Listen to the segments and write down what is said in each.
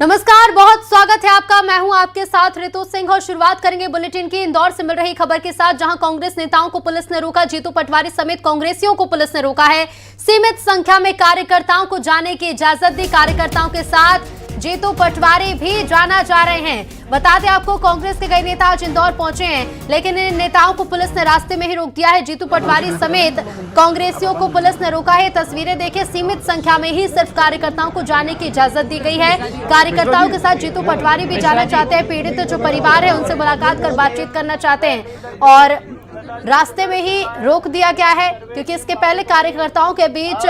नमस्कार, बहुत स्वागत है आपका। मैं हूं आपके साथ ऋतु सिंह और शुरुआत करेंगे बुलेटिन की इंदौर से मिल रही खबर के साथ, जहां कांग्रेस नेताओं को पुलिस ने रोका। जीतू पटवारी समेत कांग्रेसियों को पुलिस ने रोका है। सीमित संख्या में कार्यकर्ताओं को जाने की इजाजत दी। कार्यकर्ताओं के साथ जीतू पटवारी भी जाना जा रहे हैं। बता दें आपको, कांग्रेस के कई नेता आज इंदौर पहुंचे हैं, लेकिन इन नेताओं को पुलिस ने रास्ते में ही रोक दिया है। जीतू पटवारी समेत कांग्रेसियों को पुलिस ने रोका है। तस्वीरें देखिए, सीमित संख्या में ही सिर्फ कार्यकर्ताओं को जाने की इजाजत दी गई है। कार्यकर्ताओं के साथ जीतू पटवारी भी जाना चाहते हैं। पीड़ित जो परिवार है उनसे मुलाकात कर बातचीत करना चाहते हैं और रास्ते में ही रोक दिया गया है, क्योंकि इसके पहले कार्यकर्ताओं के बीच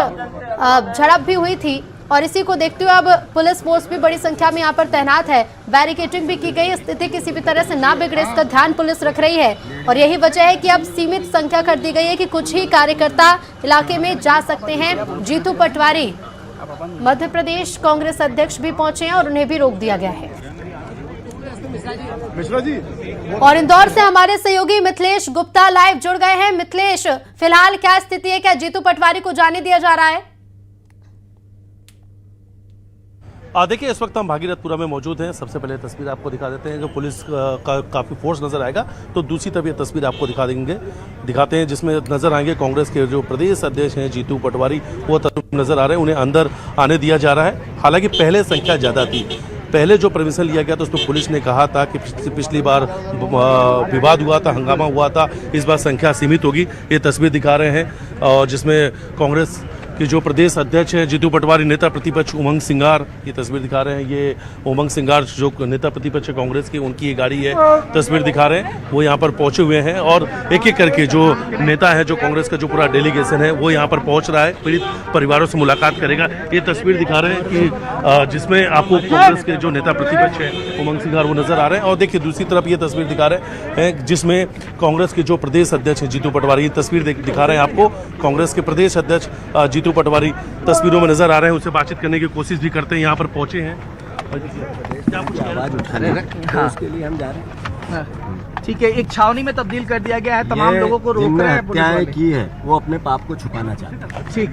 झड़प भी हुई थी। और इसी को देखते हुए अब पुलिस फोर्स भी बड़ी संख्या में यहाँ पर तैनात है। बैरिकेडिंग भी की गई। स्थिति किसी भी तरह से ना बिगड़े, इसका ध्यान पुलिस रख रही है। और यही वजह है कि अब सीमित संख्या कर दी गई है कि कुछ ही कार्यकर्ता इलाके में जा सकते हैं। जीतू पटवारी मध्य प्रदेश कांग्रेस अध्यक्ष भी पहुंचे हैं और उन्हें भी रोक दिया गया है। और इंदौर से हमारे सहयोगी मिथिलेश गुप्ता लाइव जुड़ गए हैं। मिथिलेश, फिलहाल क्या स्थिति है? क्या जीतू पटवारी को जाने दिया जा रहा है? देखिए, इस वक्त हम भागीरथपुरा में मौजूद हैं। सबसे पहले तस्वीर आपको दिखा देते हैं कि पुलिस का काफ़ी फोर्स नज़र आएगा, तो दूसरी तरफ ये तस्वीर आपको दिखाते हैं जिसमें नज़र आएंगे कांग्रेस के जो प्रदेश अध्यक्ष हैं जीतू पटवारी, वो तस्वीर नज़र आ रहे हैं। उन्हें अंदर आने दिया जा रहा है। हालांकि पहले संख्या ज़्यादा थी। पहले जो परमिशन लिया गया था उसमें पुलिस ने कहा था कि पिछली बार विवाद हुआ था, हंगामा हुआ था, इस बार संख्या सीमित होगी। ये तस्वीर दिखा रहे हैं और जिसमें कांग्रेस कि जो प्रदेश अध्यक्ष हैं जीतू पटवारी, नेता प्रतिपक्ष उमंग सिंगार, ये तस्वीर दिखा रहे हैं। ये उमंग सिंगार जो नेता प्रतिपक्ष है कांग्रेस की, उनकी ये गाड़ी है, तस्वीर दिखा रहे हैं। वो यहाँ पर पहुंचे हुए हैं और एक एक करके जो नेता है, जो कांग्रेस का जो पूरा डेलीगेशन है, वो यहाँ पर पहुंच रहा है, पीड़ित परिवारों से मुलाकात करेगा। ये तस्वीर दिखा रहे हैं कि जिसमें आपको कांग्रेस के जो नेता प्रतिपक्ष है उमंग सिंगार, वो नजर आ रहे हैं। और देखिए, दूसरी तरफ ये तस्वीर दिखा रहे हैं जिसमें कांग्रेस के जो प्रदेश अध्यक्ष है जीतू पटवारी, ये तस्वीर दिखा रहे हैं आपको। कांग्रेस के प्रदेश अध्यक्ष जीतू पटवारी तस्वीरों में नजर आ रहे हैं। उससे बातचीत करने की कोशिश भी करते हैं। यहाँ पर पहुंचे हैं, आवाज उठाने उसके लिए हम जा रहे हैं। ठीक है, एक छावनी में तब्दील कर दिया गया है। तमाम लोगों को रोक रहे हैं। हत्याएं की है, वो अपने पाप को छुपाना चाहते हैं। ठीक,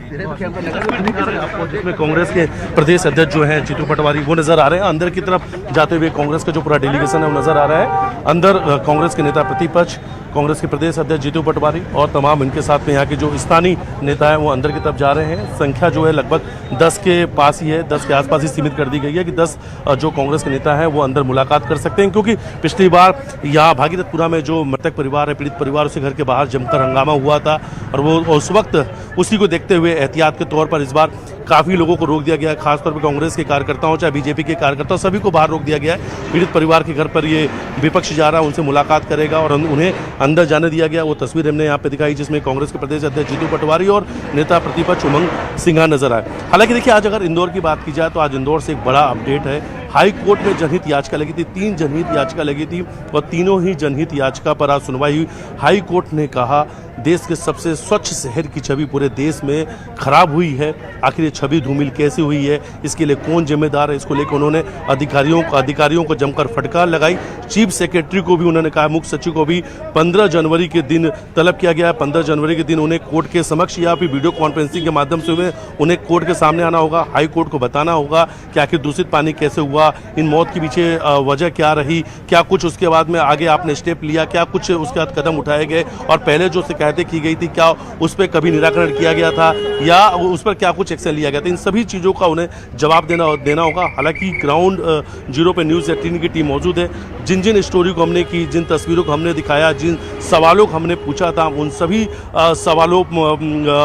जिसमें कांग्रेस के प्रदेश अध्यक्ष जो हैं जीतू पटवारी, वो नजर आ रहे हैं। अंदर की तरफ जाते हुए कांग्रेस का जो पूरा डेलीगेशन है वो नजर आ रहा है। अंदर कांग्रेस के नेता प्रतिपक्ष, कांग्रेस के प्रदेश अध्यक्ष जीतू पटवारी और तमाम इनके साथ में यहाँ के जो स्थानीय नेता हैं वो अंदर की तरफ जा रहे हैं। संख्या जो है लगभग 10 के पास ही है, 10 के आसपास ही सीमित कर दी गई है कि 10 जो कांग्रेस के नेता हैं वो अंदर मुलाकात कर सकते हैं। क्योंकि पिछली बार यहाँ भागीरथपुरा में जो मृतक परिवार है, पीड़ित परिवार, उसके घर के बाहर जमकर हंगामा हुआ था और वो उस वक्त उसी को देखते हुए एहतियात के तौर पर इस बार काफ़ी लोगों को रोक दिया गया है। खासतौर पर कांग्रेस के कार्यकर्ताओं, चाहे बीजेपी के कार्यकर्ताओं, सभी को बाहर रोक दिया गया है। पीड़ित परिवार के घर पर ये विपक्ष जा रहा है, उनसे मुलाकात करेगा और उन्हें अंदर जाने दिया गया। वो तस्वीर हमने यहाँ पे दिखाई जिसमें कांग्रेस के प्रदेश अध्यक्ष जीतू पटवारी और नेता प्रतिपक्ष उमंग सिंघार नजर आए। हालांकि देखिए, आज अगर इंदौर की बात की जाए तो आज इंदौर से एक बड़ा अपडेट है। हाई कोर्ट में जनहित याचिका लगी थी, 3 जनहित याचिका लगी थी और तीनों ही जनहित याचिका पर आज सुनवाई हुई। हाई कोर्ट ने कहा देश के सबसे स्वच्छ शहर की छवि पूरे देश में खराब हुई है। आखिर ये छवि धूमिल कैसे हुई है, इसके लिए कौन जिम्मेदार है, इसको लेकर उन्होंने अधिकारियों को जमकर फटकार लगाई। चीफ सेक्रेटरी को भी उन्होंने कहा, मुख्य सचिव को भी 15 जनवरी के दिन तलब किया गया है। 15 जनवरी के दिन उन्हें कोर्ट के समक्ष या फिर वीडियो कॉन्फ्रेंसिंग के माध्यम से उन्हें कोर्ट के सामने आना होगा। हाई कोर्ट को बताना होगा कि आखिर दूषित पानी कैसे हुआ, इन मौत के पीछे वजह क्या रही, क्या कुछ उसके बाद में आगे आपने स्टेप लिया, क्या कुछ उसके बाद कदम उठाए गए और पहले जो शिकायतें की गई थी क्या उस पर कभी निराकरण किया गया था या उस पर क्या कुछ एक्शन लिया गया था। इन सभी चीज़ों का उन्हें जवाब देना होगा। हालांकि ग्राउंड जीरो पे न्यूज़ 18 की टीम मौजूद है। जिन जिन स्टोरी को हमने की, जिन तस्वीरों को हमने दिखाया, जिन सवालों को हमने पूछा था, उन सभी सवालों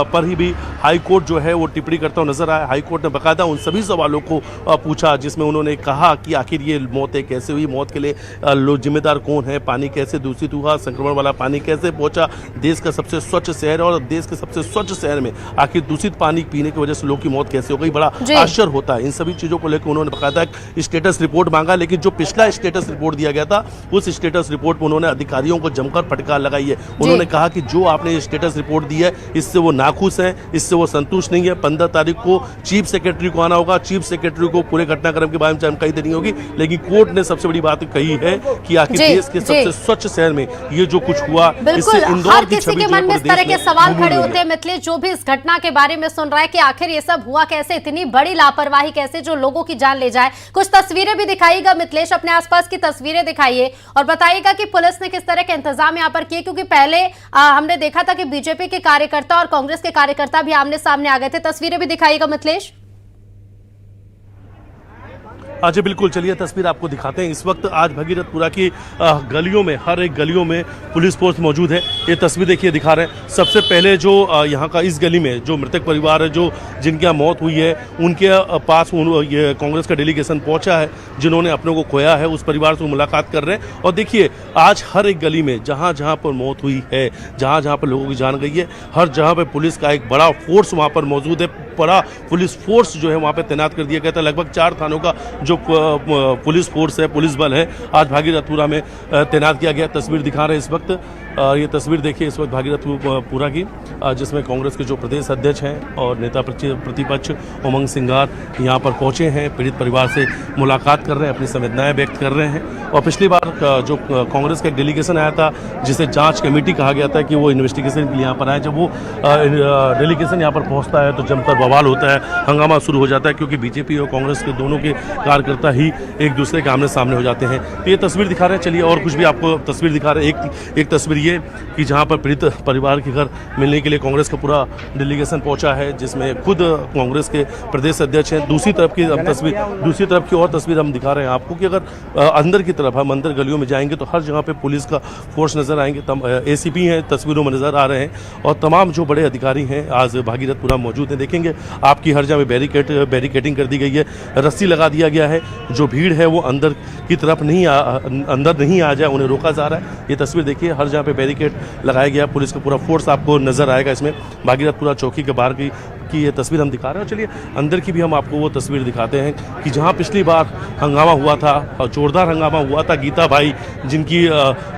पर ही भी हाई कोर्ट जो है वो टिप्पणी करता हुआ नजर आया। हाई कोर्ट ने बाकायदा उन सभी सवालों को पूछा जिसमें उन्होंने कहा कि आखिर ये मौतें कैसे हुई, मौत के लिए लोग जिम्मेदार कौन है, पानी कैसे दूषित हुआ, संक्रमण वाला पानी कैसे पहुंचा, देश का सबसे स्वच्छ शहर और देश के सबसे स्वच्छ शहर में आखिर दूषित पानी पीने की वजह से लोगों की मौत कैसे हो गई, बड़ा आश्चर्य होता है। इन सभी चीज़ों को लेकर उन्होंने बाकायदा एक स्टेटस रिपोर्ट मांगा, लेकिन जो पिछला स्टेटस रिपोर्ट दिया गया था उस स्टेटस रिपोर्ट में उन्होंने अधिकारियों को जमकर फटकार लगाई है। उन्होंने कहा कि जो आपने स्टेटस रिपोर्ट दी है इससे वो नाखुश हैं, इससे वो संतुष्ट नहीं है। 15 तारीख को चीफ सेक्रेटरी को आना होगा, चीफ सेक्रेटरी को पूरे घटनाक्रम के बारे में कहीं नहीं होगी, लेकिन कोर्ट ने सबसे बड़ी बात कही है कि आखिर देश के सबसे स्वच्छ शहर में ये जो कुछ हुआ, इससे इंदौर हर की किसी छवि के जो है मन में इस पूरे तरह देश के में सवाल घूम खड़े रही होते हैं मिथिलेश, जो भी इस घटना के बारे में सुन रहा है कि आखिर ये सब हुआ कैसे, इतनी बड़ी लापरवाही कैसे जो लोगों की जान ले जाए। कुछ तस्वीरें भी दिखाइएगा मिथिलेश, अपने आसपास की तस्वीरें दिखाइए और बताइएगा कि पुलिस ने किस तरह के इंतजाम यहाँ पर किए, क्योंकि पहले हमने देखा था कि बीजेपी के कार्यकर्ता और कांग्रेस के कार्यकर्ता भी आमने सामने आ गए थे। तस्वीरें भी दिखाइएगा मिथिलेश। जी बिल्कुल, चलिए तस्वीर आपको दिखाते हैं। इस वक्त आज भगीरथपुरा की गलियों में, हर एक गलियों में पुलिस फोर्स मौजूद है। ये तस्वीर देखिए दिखा रहे हैं। सबसे पहले जो यहाँ का इस गली में जो मृतक परिवार है, जो जिनकी यहाँ मौत हुई है, उनके पास ये कांग्रेस का डेलीगेशन पहुँचा है, जिन्होंने अपनों को खोया है, उस परिवार से मुलाकात कर रहे हैं। और देखिए आज हर एक गली में जहाँ जहाँ पर मौत हुई है, जहाँ जहाँ पर लोगों की जान गई है, हर जहाँ पर पुलिस का एक बड़ा फोर्स वहाँ पर मौजूद है। बड़ा पुलिस फोर्स जो है वहाँ पे तैनात कर दिया गया था। लगभग 4 थानों का जो पुलिस फोर्स है, पुलिस बल है, आज भागीरथपुरा में तैनात किया गया। तस्वीर दिखा रहे हैं इस वक्त। ये तस्वीर देखिए इस वक्त भागीरथपुरा की, जिसमें कांग्रेस के जो प्रदेश अध्यक्ष हैं और नेता प्रतिपक्ष उमंग सिंगार यहाँ पर पहुँचे हैं, पीड़ित परिवार से मुलाकात कर रहे हैं, अपनी संवेदनाएं व्यक्त कर रहे हैं। और पिछली बार जो कांग्रेस का एक डेलीगेशन आया था, जिसे जांच कमेटी कहा गया था कि वो इन्वेस्टिगेशन के लिए यहाँ पर आए, जब वो डेलीगेशन यहाँ पर पहुँचता है तो जमकर बवाल होता है, हंगामा शुरू हो जाता है, क्योंकि बीजेपी और कांग्रेस के दोनों के कार्यकर्ता ही एक दूसरे के आमने सामने हो जाते हैं। तो ये तस्वीर दिखा रहे हैं। चलिए और कुछ भी आपको तस्वीर दिखा रहे हैं। एक तस्वीर ये कि जहाँ पर पीड़ित परिवार के घर मिलने के लिए कांग्रेस का पूरा डेलीगेशन पहुंचा है, जिसमें खुद कांग्रेस के प्रदेश अध्यक्ष हैं। दूसरी तरफ की और तस्वीर हम दिखा रहे हैं आपको कि अगर अंदर की तरफ हम अंदर गलियों में जाएंगे तो हर जगह पे पुलिस का फोर्स नजर आएंगे। एसीपी हैं, तस्वीरों में नजर आ रहे हैं, और तमाम जो बड़े अधिकारी हैं आज भागीरथपुरा मौजूद हैं। देखेंगे आपकी हर जगह बैरिकेडिंग कर दी गई है, रस्सी लगा दिया गया है, जो भीड़ है वो अंदर की तरफ अंदर नहीं आ जाए, उन्हें रोका जा रहा है। ये तस्वीर देखिए, हर जगह पे बैरिकेड लगाया गया, पुलिस का पूरा फोर्स आपको नजर आएगा इसमें। भागीरथपुरा चौकी के बाहर की ये तस्वीर हम दिखा रहे हैं। चलिए अंदर की भी हम आपको वो तस्वीर दिखाते हैं कि जहां पिछली बार हंगामा हुआ था, जोरदार हंगामा हुआ था, गीता भाई जिनकी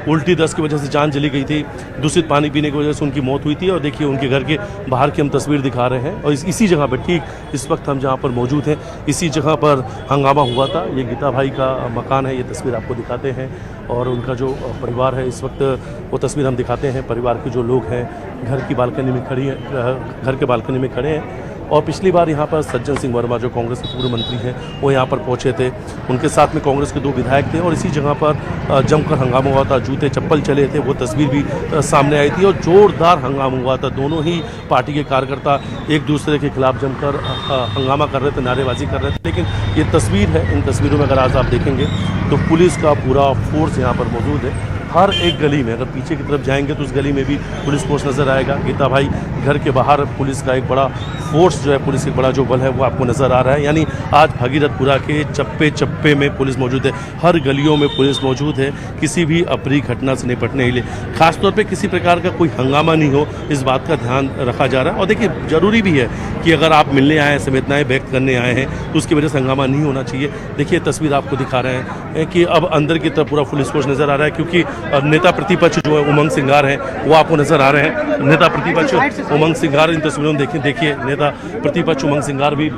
उल्टी दस्त की वजह से जान चली गई थी, दूषित पानी पीने की वजह से उनकी मौत हुई थी। और देखिए उनके घर के बाहर की हम तस्वीर दिखा रहे हैं। और इसी जगह पर, ठीक इस वक्त हम जहाँ पर मौजूद हैं, इसी जगह पर हंगामा हुआ था। ये गीता भाई का मकान है, ये तस्वीर आपको दिखाते हैं। और उनका जो परिवार है, इस वक्त वो तस्वीर हम दिखाते हैं। परिवार के जो लोग हैं घर की बालकनी में घर के बालकनी में खड़े हैं। और पिछली बार यहाँ पर सज्जन सिंह वर्मा जो कांग्रेस के पूर्व मंत्री हैं, वो यहाँ पर पहुँचे थे, उनके साथ में कांग्रेस के 2 विधायक थे। और इसी जगह पर जमकर हंगामा हुआ था, जूते चप्पल चले थे, वो तस्वीर भी सामने आई थी। और जोरदार हंगामा हुआ था, दोनों ही पार्टी के कार्यकर्ता एक दूसरे के खिलाफ जमकर हंगामा कर रहे थे, नारेबाजी कर रहे थे। लेकिन ये तस्वीर है, इन तस्वीरों में अगर आज आप देखेंगे तो पुलिस का पूरा फोर्स यहाँ पर मौजूद है। हर एक गली में, अगर पीछे की तरफ जाएंगे तो उस गली में भी पुलिस फोर्स नज़र आएगा। गीता भाई घर के बाहर पुलिस का एक बड़ा फोर्स जो है, पुलिस एक बड़ा जो बल है वो आपको नज़र आ रहा है। यानी आज भागीरथपुरा के चप्पे चप्पे में पुलिस मौजूद है, हर गलियों में पुलिस मौजूद है, किसी भी अप्रिय घटना से निपटने के लिए। खासतौर पर किसी प्रकार का कोई हंगामा नहीं हो, इस बात का ध्यान रखा जा रहा है। और देखिए ज़रूरी भी है कि अगर आप मिलने आए हैं, संवेदनाएँ व्यक्त करने आए हैं, तो उसकी वजह से हंगामा नहीं होना चाहिए। देखिए तस्वीर आपको दिखा रहे हैं कि अब अंदर की तरफ पूरा पुलिस फोर्स नज़र आ रहा है, क्योंकि नेता प्रतिपक्ष जो है उमंग सिंगार हैं, वो आपको नजर आ रहे हैं। नेता प्रतिपक्ष उमंग सिंगार इन तस्वीरों में देखिए नेता प्रतिपक्ष उमंग सिंगार भी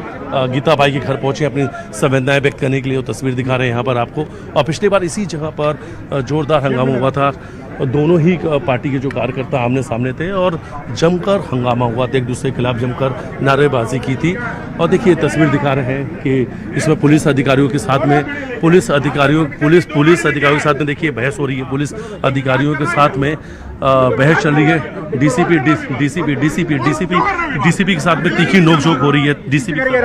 गीता भाई के घर पहुंचे अपनी संवेदनाएं व्यक्त करने के लिए, वो तस्वीर दिखा रहे हैं यहाँ पर आपको। और पिछली बार इसी जगह पर जोरदार हंगामा हुआ था, दोनों ही पार्टी के जो कार्यकर्ता आमने सामने थे और जमकर हंगामा हुआ था, एक दूसरे के खिलाफ जमकर नारेबाजी की थी। और देखिए तस्वीर दिखा रहे हैं कि इसमें पुलिस अधिकारियों के साथ में पुलिस अधिकारियों के साथ में देखिए बहस हो रही है, पुलिस अधिकारियों के साथ में बहस चल रही है। डीसीपी के साथ में तीखी नोकझोंक हो रही है। डीसीपी पुलिस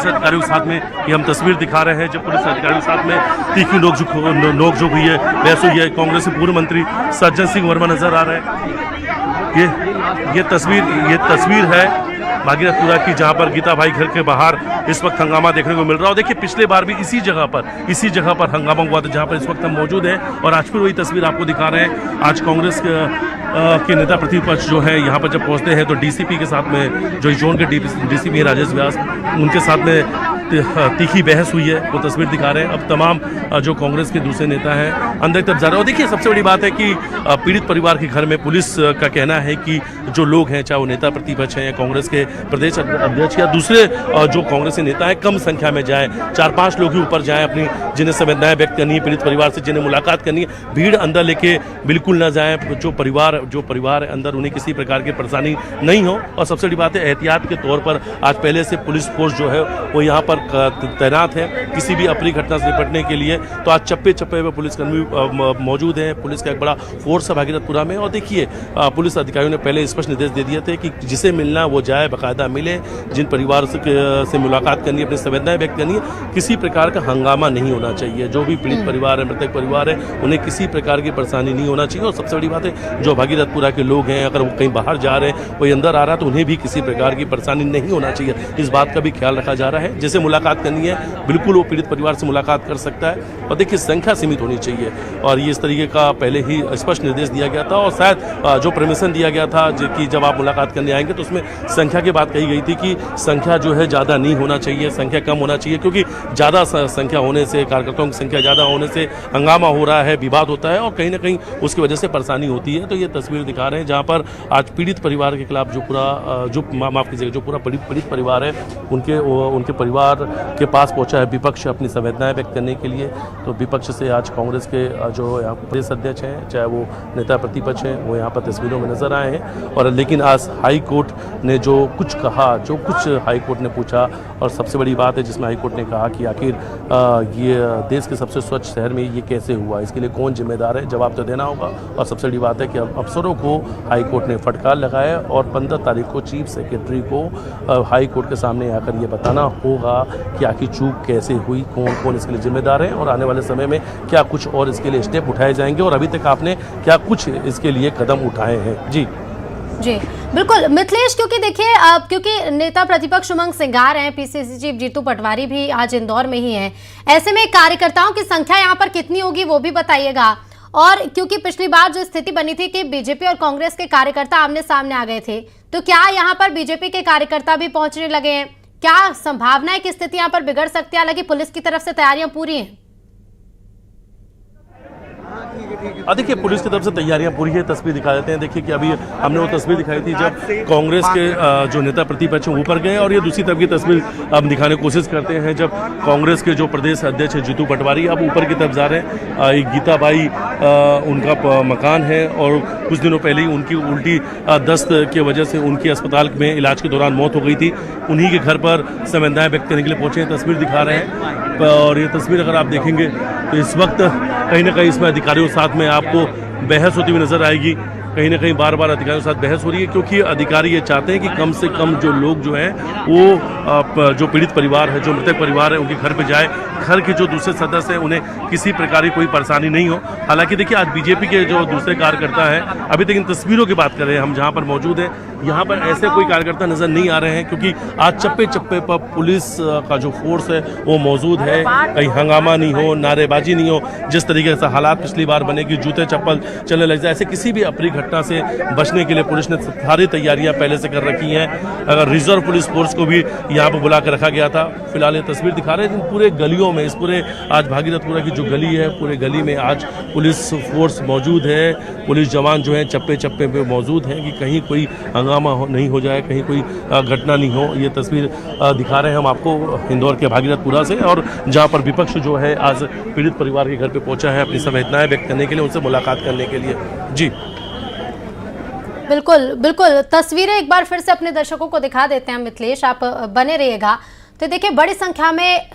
अधिकारियों के साथ में ये हम तस्वीर दिखा रहे हैं, जब पुलिस अधिकारियों के साथ में तीखी नोकझोंक हुई है, बहस हुई है। कांग्रेस के पूर्व मंत्री सज्जन सिंह वर्मा नजर आ रहे हैं। ये तस्वीर है भागीरथपुरा की, जहां पर गीता भाई घर के बाहर इस वक्त हंगामा देखने को मिल रहा है। और देखिए पिछले बार भी इसी जगह पर हंगामा हुआ था, जहां पर इस वक्त हम मौजूद हैं। और आज फिर वही तस्वीर आपको दिखा रहे हैं। आज कांग्रेस के नेता प्रतिपक्ष जो है यहाँ पर जब पहुंचते हैं तो डीसीपी के साथ में, जो जोन के डीसीपी राजेश व्यास, उनके साथ में तीखी बहस हुई है, वो तस्वीर दिखा रहे हैं। अब तमाम जो कांग्रेस के दूसरे नेता हैं अंदर तक जा रहे हैं। और देखिए सबसे बड़ी बात है कि पीड़ित परिवार के घर में पुलिस का कहना है कि जो लोग हैं, चाहे वो नेता प्रतिपक्ष हैं या कांग्रेस के प्रदेश अध्यक्ष या दूसरे जो कांग्रेस के नेता हैं, कम संख्या में जाएं, 4-5 लोग ही ऊपर जाएं, अपनी जिन्हें संवेदनाएं व्यक्त करनी है पीड़ित परिवार से, जिन्हें मुलाकात करनी है, भीड़ अंदर लेके बिल्कुल ना जाएं। जो परिवार है अंदर, उन्हें किसी प्रकार की परेशानी नहीं हो। और सबसे बड़ी बात है, एहतियात के तौर पर आज पहले से पुलिस फोर्स जो है वो यहाँ पर तैनात है किसी भी अप्रिय घटना से निपटने के लिए। तो आज चप्पे चप्पे पे पुलिसकर्मी मौजूद हैं, पुलिस का एक बड़ा फोर्स है भागीरथपुरा में। और देखिए पुलिस अधिकारियों ने पहले स्पष्ट निर्देश दे दिए थे कि जिसे मिलना वो जाए, बाकायदा मिले, जिन परिवार से मुलाकात करनी है, अपनी संवेदनाएं व्यक्त करनी है, किसी प्रकार का हंगामा नहीं होना चाहिए। जो भी पीड़ित परिवार है, मृतक परिवार है, उन्हें किसी प्रकार की परेशानी नहीं होना चाहिए। और सबसे बड़ी बात है, जो भागीरथपुरा के लोग हैं, अगर वो कहीं बाहर जा रहे हैं, कोई अंदर आ रहा है, तो उन्हें भी किसी प्रकार की परेशानी नहीं होना चाहिए। इस बात का भी ख्याल रखा जा रहा है। जिसे मुलाकात करनी है बिल्कुल वो पीड़ित परिवार से मुलाकात कर सकता है। और देखिए संख्या सीमित होनी चाहिए। और ये इस तरीके का पहले ही स्पष्ट निर्देश दिया गया था। और शायद जो परमिशन दिया गया था कि जब आप मुलाकात करने आएंगे तो उसमें संख्या की बात कही गई थी कि संख्या जो है ज़्यादा नहीं होना चाहिए, संख्या कम होना चाहिए, क्योंकि ज़्यादा संख्या होने से, कार्यकर्ताओं की संख्या ज़्यादा होने से हंगामा हो रहा है, विवाद होता है और कहीं ना कहीं उसकी वजह से परेशानी होती है। तो ये तस्वीर दिखा रहे हैं जहाँ पर आज पीड़ित परिवार के खिलाफ जो पूरा पीड़ित परिवार है, उनके परिवार के पास पहुंचा है विपक्ष अपनी संवेदनाएं व्यक्त करने के लिए। तो विपक्ष से आज कांग्रेस के जो यहाँ प्रदेश अध्यक्ष हैं, चाहे वो नेता प्रतिपक्ष हैं, वो यहाँ पर तस्वीरों में नजर आए हैं। और लेकिन आज हाई कोर्ट ने जो कुछ कहा, जो कुछ हाई कोर्ट ने पूछा, और सबसे बड़ी बात है जिसमें हाई कोर्ट ने कहा कि आखिर ये देश के सबसे स्वच्छ शहर में ये कैसे हुआ, इसके लिए कौन जिम्मेदार है, जवाब तो देना होगा। और सबसे बड़ी बात है कि अफसरों को हाई कोर्ट ने फटकार लगाया और 15 तारीख को चीफ सेक्रेटरी को हाई कोर्ट के सामने आकर ये बताना होगा कि आखिर चूक कैसे हुई, कौन कौन इसके लिए जिम्मेदार है, और आने वाले समय में क्या कुछ और इसके लिए स्टेप उठाए जाएंगे, और अभी तक आपने क्या कुछ इसके लिए कदम उठाए हैं। जी बिल्कुल मिथिलेश, क्योंकि देखिए क्योंकि नेता प्रतिपक्ष उमंग सिंगार हैं, पीसीसी चीफ जीतू पटवारी भी आज इंदौर में ही हैं, ऐसे में कार्यकर्ताओं की संख्या यहाँ पर कितनी होगी वो भी बताइएगा। और क्योंकि पिछली बार जो स्थिति बनी थी कि बीजेपी और कांग्रेस के कार्यकर्ता आमने सामने आ गए थे, तो क्या यहाँ पर बीजेपी के कार्यकर्ता भी पहुंचने लगे हैं? क्या संभावना है कि स्थिति यहाँ पर बिगड़ सकती है? हालांकि पुलिस की तरफ से तैयारियां पूरी हैं। देखिए पुलिस की तरफ से तैयारियां पूरी है। तस्वीर दिखा देते हैं। देखिए कि अभी हमने वो तस्वीर दिखाई थी जब कांग्रेस के जो नेता प्रतिपक्ष ऊपर गए, और ये दूसरी तरफ की तस्वीर अब दिखाने की कोशिश करते हैं जब कांग्रेस के जो प्रदेश अध्यक्ष है जीतू पटवारी अब ऊपर की तरफ जा रहे हैं। एक गीताबाई उनका मकान है और कुछ दिनों पहले ही उनकी उल्टी दस्त की वजह से उनकी अस्पताल में इलाज के दौरान मौत हो गई थी। उन्हीं के घर पर संवेदनाएं व्यक्त करने के लिए पहुंचे हैं। तस्वीर दिखा रहे हैं और ये तस्वीर अगर आप देखेंगे तो इस वक्त कहीं ना कहीं इसमें अधिकारियों के साथ में आपको बहस होती हुई नजर आएगी। कहीं ना कहीं बार बार अधिकारियों के साथ बहस हो रही है, क्योंकि अधिकारी ये चाहते हैं कि कम से कम जो लोग जो हैं वो जो पीड़ित परिवार है, जो मृतक परिवार है, उनके घर पे जाए। घर के जो दूसरे सदस्य हैं उन्हें किसी प्रकार की कोई परेशानी नहीं हो। हालांकि देखिए आज बीजेपी के जो दूसरे कार्यकर्ता हैं, अभी तक इन तस्वीरों की बात कर रहे हैं हम जहाँ पर मौजूद हैं, यहाँ पर ऐसे कोई कार्यकर्ता नजर नहीं आ रहे हैं, क्योंकि आज चप्पे चप्पे पर पुलिस का जो फोर्स है वो मौजूद है। कहीं हंगामा नहीं हो, नारेबाजी नहीं हो। जिस तरीके से हालात पिछली बार बने कि जूते चप्पल चलने लग जाए, ऐसे किसी भी अप्रिय घटना से बचने के लिए पुलिस ने सारी तैयारियां पहले से कर रखी हैं। अगर रिजर्व पुलिस फोर्स को भी यहाँ पर बुला कर रखा गया था। फिलहाल ये तस्वीर दिखा रहे हैं पूरे गलियों में, इस पूरे आज भागीरथपुरा की जो गली है, पूरे गली में आज पुलिस फोर्स मौजूद है। पुलिस जवान जो है चप्पे चप्पे पे मौजूद हैं कि कहीं कोई हंगामा नहीं हो जाए, कहीं कोई घटना नहीं हो। ये तस्वीर दिखा रहे हैं हम आपको इंदौर के भागीरथपुरा से, और जहाँ पर विपक्ष जो है आज पीड़ित परिवार के घर पे पहुंचा है अपनी संवेदनाएं व्यक्त करने के लिए, उनसे मुलाकात करने के लिए। जी बिल्कुल बिल्कुल, तस्वीरें एक बार फिर से अपने दर्शकों को दिखा देते हैं। मिथिलेश आप बने रहिएगा। तो देखिए बड़ी संख्या में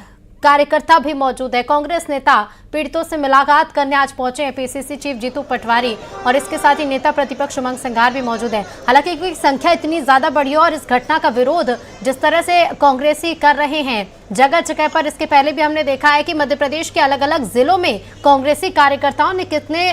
कार्यकर्ता भी मौजूद है। कांग्रेस नेता पीड़ितों से मुलाकात करने आज पहुंचे हैं पीसीसी चीफ जीतू पटवारी, और इसके साथ ही नेता प्रतिपक्ष उमंग सिंगार भी मौजूद है। हालांकि क्योंकि संख्या इतनी ज्यादा बढ़ी है और इस घटना का विरोध जिस तरह से कांग्रेसी कर रहे हैं जगह जगह पर, इसके पहले भी हमने देखा है कि मध्य प्रदेश के अलग अलग जिलों में कांग्रेसी कार्यकर्ताओं ने कितने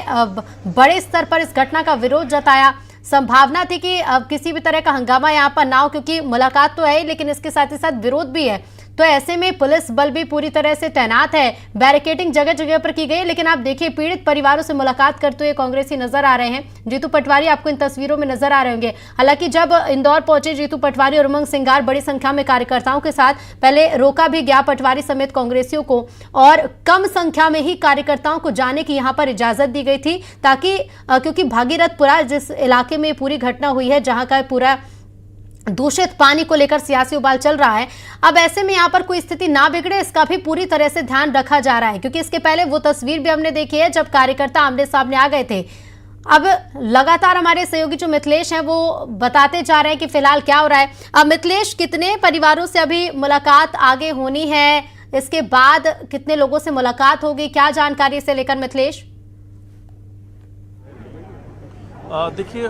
बड़े स्तर पर इस घटना का विरोध जताया। संभावना थी कि अब किसी भी तरह का हंगामा यहाँ पर ना हो, क्योंकि मुलाकात तो है लेकिन इसके साथ ही साथ विरोध भी है। तो ऐसे में पुलिस बल भी पूरी तरह से तैनात है, बैरिकेडिंग जगह जगह पर की गई। लेकिन आप देखिए, पीड़ित परिवारों से मुलाकात करते हुए कांग्रेसी नजर आ रहे हैं। जीतू पटवारी आपको इन तस्वीरों में नजर आ रहे होंगे। हालांकि जब इंदौर पहुंचे जीतू पटवारी और उमंग सिंगार बड़ी संख्या में कार्यकर्ताओं के साथ, पहले रोका भी गया पटवारी समेत कांग्रेसियों को, और कम संख्या में ही कार्यकर्ताओं को जाने की यहां पर इजाजत दी गई थी, ताकि क्योंकि भागीरथपुरा जिस इलाके में पूरी घटना हुई है, जहां का पूरा दूषित पानी को लेकर सियासी उबाल चल रहा है, अब ऐसे में यहाँ पर कोई स्थिति ना बिगड़े, इसका भी पूरी तरह से ध्यान रखा जा रहा है। क्योंकि इसके पहले वो तस्वीर भी हमने देखी है जब कार्यकर्ता आमने सामने आ गए थे। अब लगातार हमारे सहयोगी जो मिथिलेश हैं वो बताते जा रहे हैं कि फिलहाल क्या हो रहा है। अब मिथिलेश, कितने परिवारों से अभी मुलाकात आगे होनी है, इसके बाद कितने लोगों से मुलाकात होगी, क्या जानकारी इसे लेकर मिथिलेश? देखिए,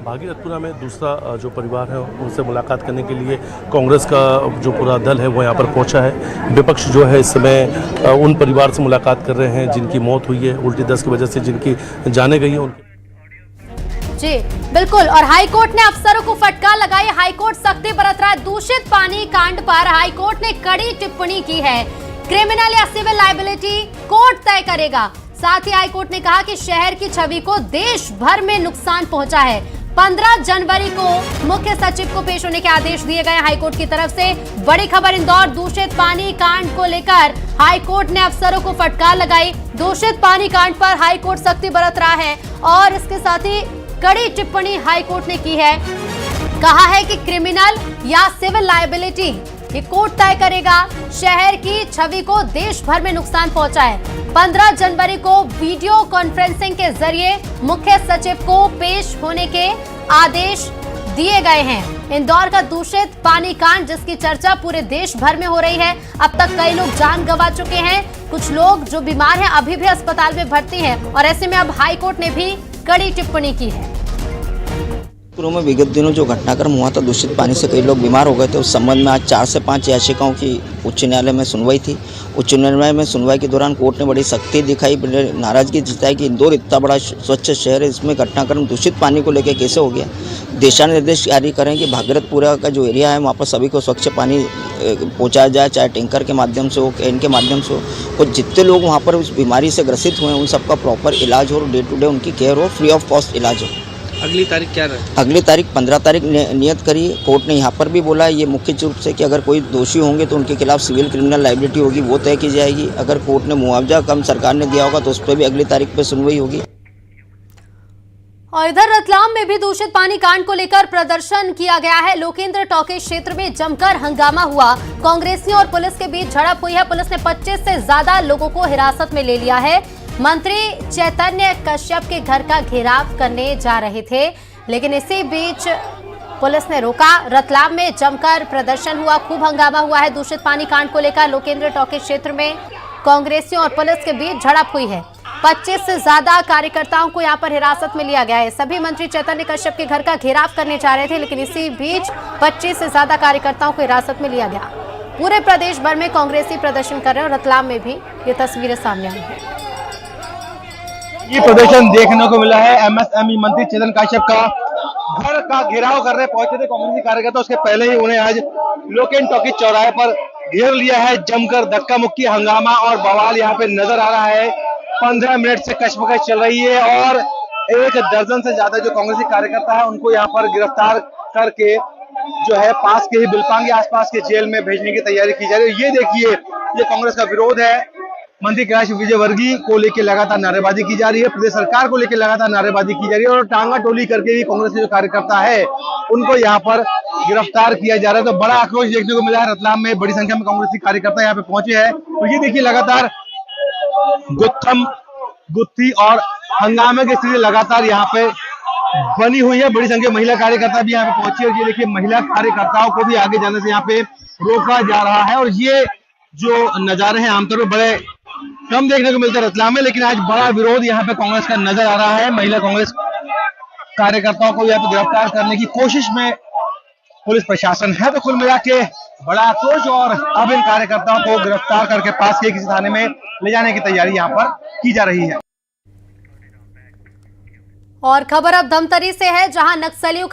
भागीरथपुरा में दूसरा जो परिवार है उनसे मुलाकात करने के लिए कांग्रेस का जो पूरा दल है वो यहाँ पर पहुँचा है। विपक्ष जो है इस समय उन परिवार से मुलाकात कर रहे हैं जिनकी मौत हुई है उल्टी दस्त की वजह से, जिनकी जाने गई है उनके। जी बिल्कुल, और हाईकोर्ट ने अफसरों को फटकार लगाई। हाईकोर्ट सख्ती बरत रहा है। दूषित पानी कांड पर हाईकोर्ट ने कड़ी टिप्पणी की है। क्रिमिनल या सिविल लायबिलिटी कोर्ट तय करेगा। साथ ही हाईकोर्ट ने कहा कि शहर की छवि को देश भर में नुकसान पहुंचा है। 15 जनवरी को मुख्य सचिव को पेश होने के आदेश दिए गए हाईकोर्ट की तरफ से। बड़ी खबर, इंदौर दूषित पानी कांड को लेकर हाईकोर्ट ने अफसरों को फटकार लगाई। दूषित पानी कांड पर हाईकोर्ट सख्ती बरत रहा है और इसके साथ ही कड़ी टिप्पणी हाईकोर्ट ने की है। कहा है कि क्रिमिनल या सिविल लायबिलिटी ये कोर्ट तय करेगा। शहर की छवि को देश भर में नुकसान पहुंचा है। 15 जनवरी को वीडियो कॉन्फ्रेंसिंग के जरिए मुख्य सचिव को पेश होने के आदेश दिए गए हैं। इंदौर का दूषित पानी कांड जिसकी चर्चा पूरे देश भर में हो रही है। अब तक कई लोग जान गंवा चुके हैं, कुछ लोग जो बीमार हैं अभी भी अस्पताल में भर्ती हैं, और ऐसे में अब हाईकोर्ट ने भी कड़ी टिप्पणी की है। पूर्व में विगत दिनों जो घटनाक्रम हुआ था, दूषित पानी से कई लोग बीमार हो गए थे, उस संबंध में आज 4 से 5 याचिकाओं की उच्च न्यायालय में सुनवाई थी। उच्च न्यायालय में सुनवाई के दौरान कोर्ट ने बड़ी सख्ती दिखाई, नाराजगी जताई कि इंदौर इतना बड़ा स्वच्छ शहर है, इसमें घटनाक्रम दूषित पानी को लेकर कैसे हो गया। दिशा निर्देश जारी करें कि भागीरथपुरा का जो एरिया है वहाँ पर सभी को स्वच्छ पानी पहुँचाया जाए, चाहे टैंकर के माध्यम से हो, कैन के माध्यम से हो, और जितने लोग वहाँ पर उस बीमारी से ग्रसित हुए हैं उन सबका प्रॉपर इलाज हो, डे टू डे उनकी केयर हो, फ्री ऑफ कॉस्ट इलाज हो। अगली तारीख क्या है? अगली तारीख 15 तारीख नियत करी। कोर्ट ने यहाँ पर भी बोला है ये मुख्य रूप से कि अगर कोई दोषी होंगे तो उनके खिलाफ सिविल क्रिमिनल लायबिलिटी होगी, वो तय की जाएगी। अगर कोर्ट ने मुआवजा कम सरकार ने दिया होगा तो उस पर भी अगली तारीख पे सुनवाई होगी। और इधर रतलाम में भी दूषित पानी कांड को लेकर प्रदर्शन किया गया है। लोकेंद्र टॉकीज क्षेत्र में जमकर हंगामा हुआ। कांग्रेसियों और पुलिस के बीच झड़प हुई है। पुलिस ने 25 से ज्यादा लोगों को हिरासत में ले लिया है। मंत्री चैतन्य कश्यप के घर का घेराव करने जा रहे थे, लेकिन इसी बीच पुलिस ने रोका। रतलाम में जमकर प्रदर्शन हुआ, खूब हंगामा हुआ है। दूषित पानी कांड को लेकर लोकेंद्र टॉकीज क्षेत्र में कांग्रेसियों और पुलिस के बीच झड़प हुई है। 25 से ज्यादा कार्यकर्ताओं को यहां पर हिरासत में लिया गया है। सभी मंत्री चैतन्य कश्यप के घर का घेराव करने जा रहे थे, लेकिन इसी बीच 25 से ज्यादा कार्यकर्ताओं को हिरासत में लिया गया। पूरे प्रदेश भर में कांग्रेसी प्रदर्शन कर रहे हैं और रतलाम में भी ये तस्वीरें सामने आई हैं। ये प्रदर्शन देखने को मिला है। एमएसएमई मंत्री चैतन्य कश्यप का घर का घेराव करने पहुंचे थे कांग्रेसी कार्यकर्ता। उसके पहले ही उन्हें आज लोकेंद्र टॉकीज चौराहे पर घेर लिया है। जमकर धक्का मुक्की, हंगामा और बवाल यहाँ पे नजर आ रहा है। 15 मिनट से कशमकश चल रही है और 1 दर्जन से ज्यादा जो कांग्रेसी कार्यकर्ता है उनको यहाँ पर गिरफ्तार करके जो है पास के ही बिलपांगी आसपास के जेल में भेजने की तैयारी की जा रही है। ये देखिए, ये कांग्रेस का विरोध है। मंत्री कैलाश विजयवर्गीय को लेकर लगातार नारेबाजी की जा रही है, प्रदेश सरकार को लेकर लगातार नारेबाजी की जा रही है और टांगा टोली करके ही कांग्रेस के जो कार्यकर्ता है उनको यहाँ पर गिरफ्तार किया जा रहा है। तो बड़ा आक्रोश देखने को मिला है। रतलाम में बड़ी संख्या में कांग्रेसी कार्यकर्ता यहाँ पे पहुंचे हैं। तो ये देखिए, लगातार गुत्थम गुत्थी और हंगामे की स्थिति लगातार यहाँ पे बनी हुई है। बड़ी संख्या महिला कार्यकर्ता भी यहाँ पे पहुंची है और ये देखिए, महिला कार्यकर्ताओं को भी आगे जाने से यहाँ पे रोका जा रहा है। और ये जो नजारे हैं आमतौर पर बड़े कम देखने को मिलते हैं रतलाम में, लेकिन आज बड़ा विरोध यहाँ पे कांग्रेस का नजर आ रहा है। महिला कांग्रेस कार्यकर्ताओं को यहाँ पे गिरफ्तार करने की कोशिश में पुलिस प्रशासन है। तो कुल मिला के बड़ा आक्रोश और अब इन कार्यकर्ताओं को गिरफ्तार करके पास के किसी थाने में ले जाने की तैयारी यहाँ पर की जा रही है। और खबर अब धमतरी से है, जहां नक्सलियों का